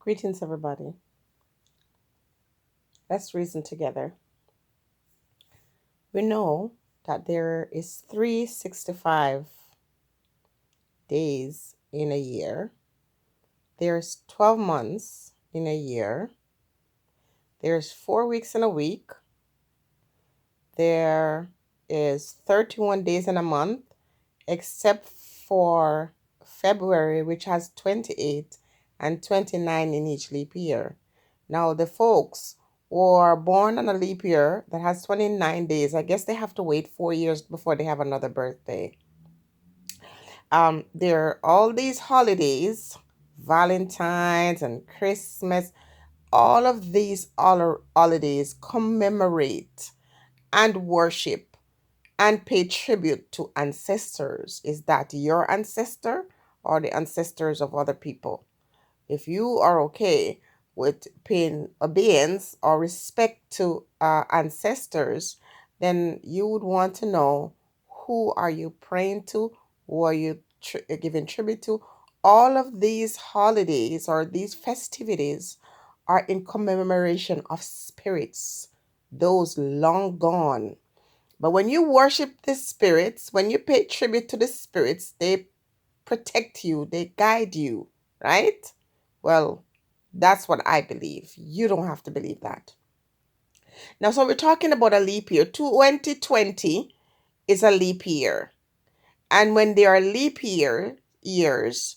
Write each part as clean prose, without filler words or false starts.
Greetings, everybody. Let's reason together. We know that there is 365 days in a year. There's 12 months in a year. There's 4 weeks in a week. There is 31 days in a month, except for February, which has 28 and 29 in each leap year. Now, the folks who are born on a leap year that has 29 days, I guess they have to wait 4 years before they have another birthday. There are all these holidays, Valentine's and Christmas, all of these holidays commemorate and worship and pay tribute to ancestors. Is that your ancestor or the ancestors of other people? If you are okay with paying obedience or respect to ancestors, then you would want to know, who are you praying to? Who are you giving tribute to? All of these holidays or these festivities are in commemoration of spirits, those long gone. But when you worship the spirits, when you pay tribute to the spirits, they protect you, they guide you, right? Well, that's what I believe. You don't have to believe that. Now, so we're talking about a leap year. 2020 is a leap year. And when there are years,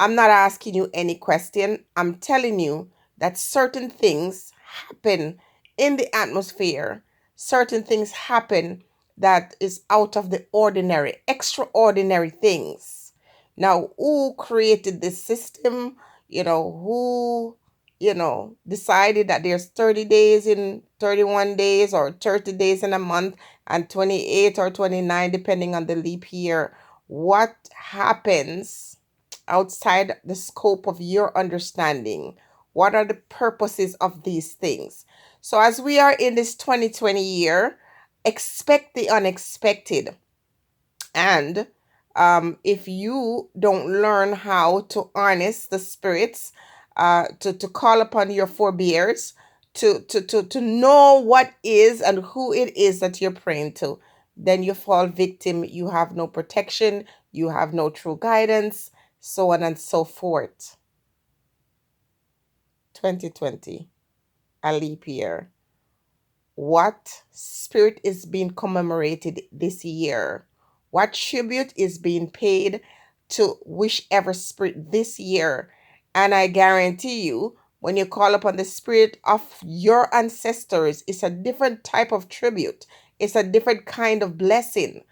I'm not asking you any question. I'm telling you that certain things happen in the atmosphere. Certain things happen that is out of the ordinary, extraordinary things. Now, who created this system? Who, decided that there's 30 days in 31 days or 30 days in a month and 28 or 29, depending on the leap year. What happens outside the scope of your understanding? What are the purposes of these things? So, as we are in this 2020 year, expect the unexpected. And if you don't learn how to harness the spirits, to call upon your forebears, to know what is and who it is that you're praying to, then you fall victim. You have no protection, you have no true guidance, so on and so forth. 2020, a leap year. What spirit is being commemorated this year? What tribute is being paid to whichever spirit this year? And I guarantee you, when you call upon the spirit of your ancestors, it's a different type of tribute. It's a different kind of blessing.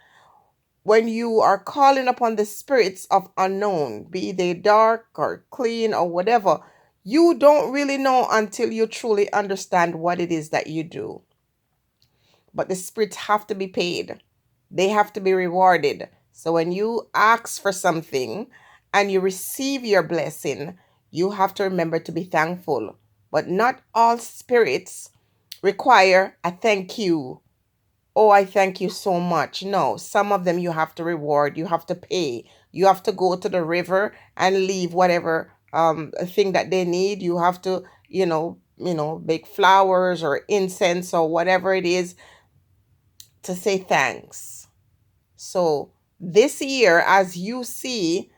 When you are calling upon the spirits of unknown, be they dark or clean or whatever, you don't really know until you truly understand what it is that you do. But the spirits have to be paid. They have to be rewarded. So when you ask for something and you receive your blessing, you have to remember to be thankful. But not all spirits require a thank you. Oh, I thank you so much. No, some of them you have to reward, you have to pay. You have to go to the river and leave whatever thing that they need. You have to, bake flowers or incense or whatever it is to say thanks. So this year, as you see,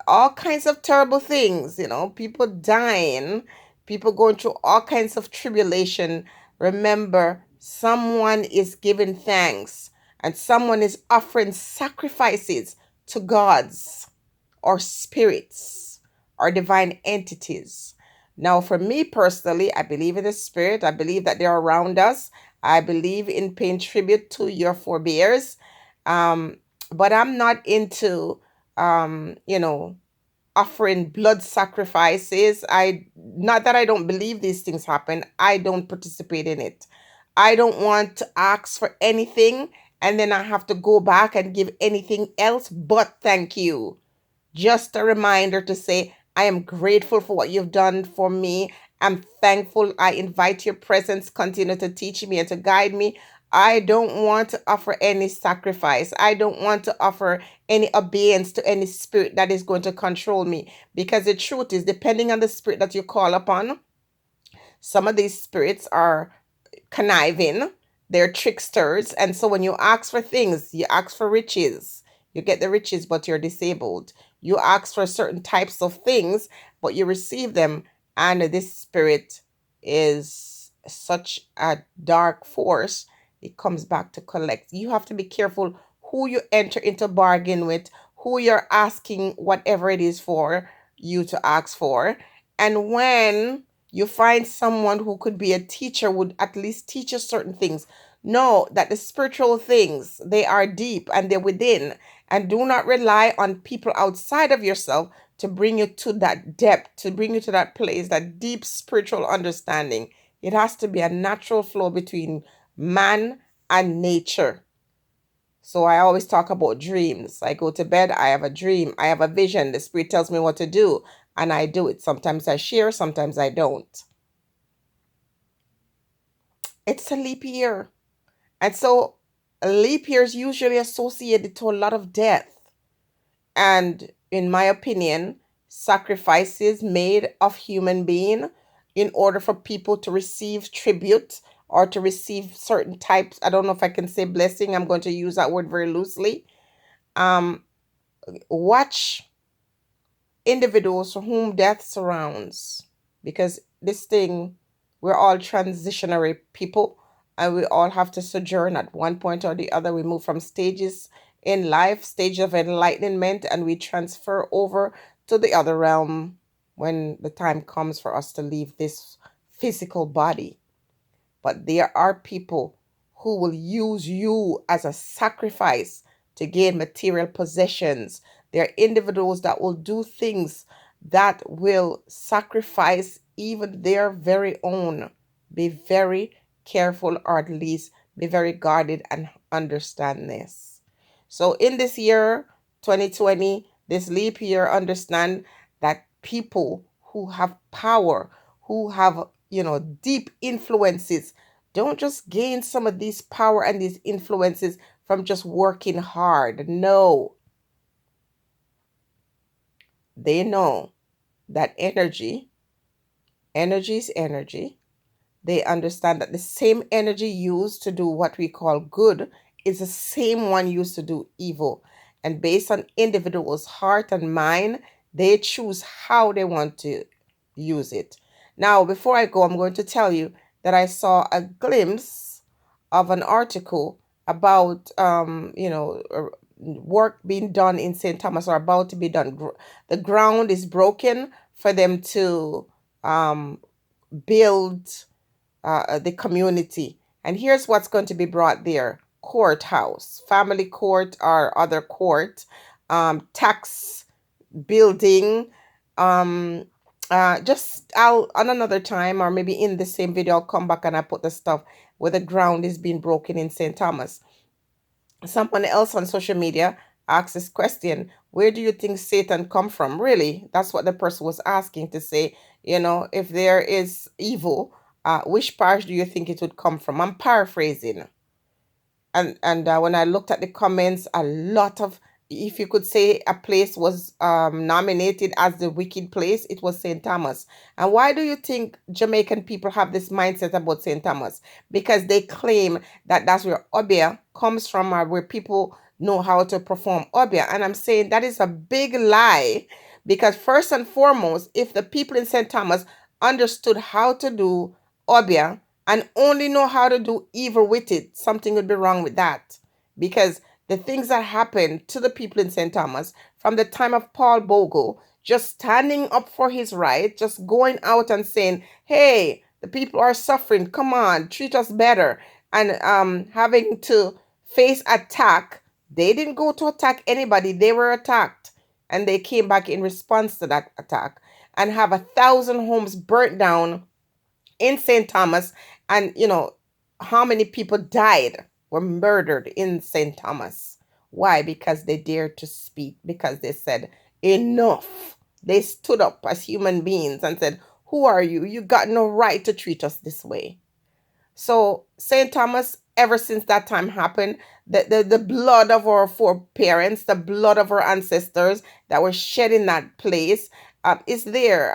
all kinds of terrible things, people dying, people going through all kinds of tribulation. Remember, someone is giving thanks and someone is offering sacrifices to gods or spirits or divine entities. Now, for me personally, I believe in the spirit. I believe that they're around us. I believe in paying tribute to your forebears. Um, but I'm not into, offering blood sacrifices. Not that I don't believe these things happen. I don't participate in it. I don't want to ask for anything and then I have to go back and give anything else but thank you. Just a reminder to say, I am grateful for what you've done for me. I'm thankful. I invite your presence, continue to teach me and to guide me. I don't want to offer any sacrifice. I don't want to offer any obedience to any spirit that is going to control me. Because the truth is, depending on the spirit that you call upon, some of these spirits are conniving, they're tricksters. And so when you ask for things, you ask for riches, you get the riches, but you're disabled. You ask for certain types of things, but you receive them. And this spirit is such a dark force, it comes back to collect. You have to be careful who you enter into bargain with, who you're asking whatever it is for you to ask for. And when you find someone who could be a teacher, would at least teach you certain things, know that the spiritual things, they are deep and they're within, and do not rely on people outside of yourself to bring you to that depth, to bring you to that place, that deep spiritual understanding. It has to be a natural flow between man and nature. So I always talk about dreams. I go to bed, I have a dream, I have a vision, the spirit tells me what to do, and I do it. Sometimes I share, sometimes I don't. It's a leap year. And so a leap year is usually associated to a lot of death. And in my opinion, sacrifices made of human being in order for people to receive tribute or to receive certain types. I don't know if I can say blessing. I'm going to use that word very loosely. Um, watch individuals for whom death surrounds, because this thing, we're all transitionary people, and we all have to sojourn at one point or the other. We move from stages in life, stage of enlightenment, and we transfer over to the other realm when the time comes for us to leave this physical body. But there are people who will use you as a sacrifice to gain material possessions. There are individuals that will do things that will sacrifice even their very own. Be very careful, or at least be very guarded and understand this. So in this year, 2020, this leap year, understand that people who have power, who have, deep influences, don't just gain some of these power and these influences from just working hard. No, they know that energy is energy. They understand that the same energy used to do what we call good is the same one used to do evil. And based on individuals' heart and mind, they choose how they want to use it. Now, before I go, I'm going to tell you that I saw a glimpse of an article about, work being done in St. Thomas, or about to be done. The ground is broken for them to build the community. And here's what's going to be brought there: courthouse, family court, or other court, tax building. Um, just I'll on another time, or maybe in the same video, I'll come back and I put the stuff where the ground is being broken in St. Thomas. Someone else on social media asked this question: where do you think Satan come from? Really, that's what the person was asking, to say, if there is evil, which part do you think it would come from? I'm paraphrasing. And when I looked at the comments, a lot of, if you could say a place was nominated as the wicked place, it was St. Thomas. And why do you think Jamaican people have this mindset about St. Thomas? Because they claim that that's where Obia comes from, or where people know how to perform Obia. And I'm saying that is a big lie, because first and foremost, if the people in St. Thomas understood how to do Obia and only know how to do evil with it, something would be wrong with that. Because the things that happened to the people in St. Thomas from the time of Paul Bogle, just standing up for his right, just going out and saying, hey, the people are suffering, come on, treat us better, and having to face attack. They didn't go to attack anybody, they were attacked, and they came back in response to that attack, and have 1,000 homes burnt down in St. Thomas. And how many people died, were murdered in St. Thomas? Why? Because they dared to speak, because they said enough. They stood up as human beings and said, who are you? You got no right to treat us this way. So St. Thomas ever since that time happened, the blood of our foreparents, the blood of our ancestors that were shed in that place, is there,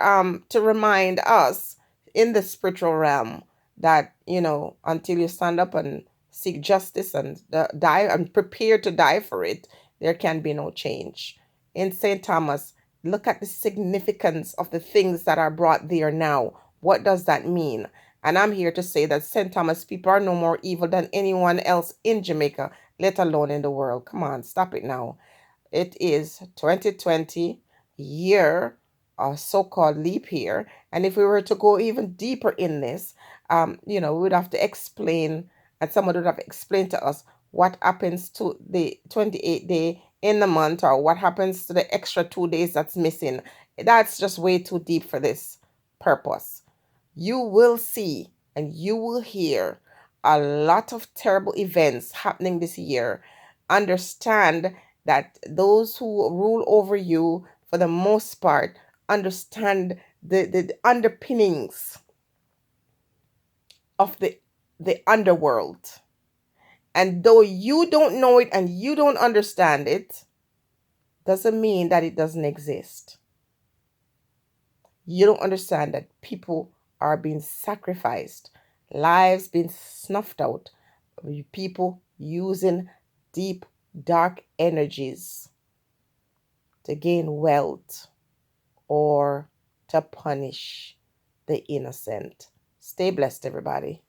to remind us in the spiritual realm that, until you stand up and seek justice and die and prepare to die for it, there can be no change. In St. Thomas, look at the significance of the things that are brought there now. What does that mean? And I'm here to say that St. Thomas people are no more evil than anyone else in Jamaica, let alone in the world. Come on, stop it now. It is 2020 year, a so-called leap year. And if we were to go even deeper in this, we would have to explain, and someone would have explained to us what happens to the 28th day in the month, or what happens to the extra 2 days that's missing. That's just way too deep for this purpose. You will see and you will hear a lot of terrible events happening this year. Understand that those who rule over you, for the most part, understand the underpinnings of the underworld. And though you don't know it and you don't understand it, doesn't mean that it doesn't exist. You don't understand that people are being sacrificed, lives being snuffed out, people using deep, dark energies to gain wealth or to punish the innocent. Stay blessed, everybody.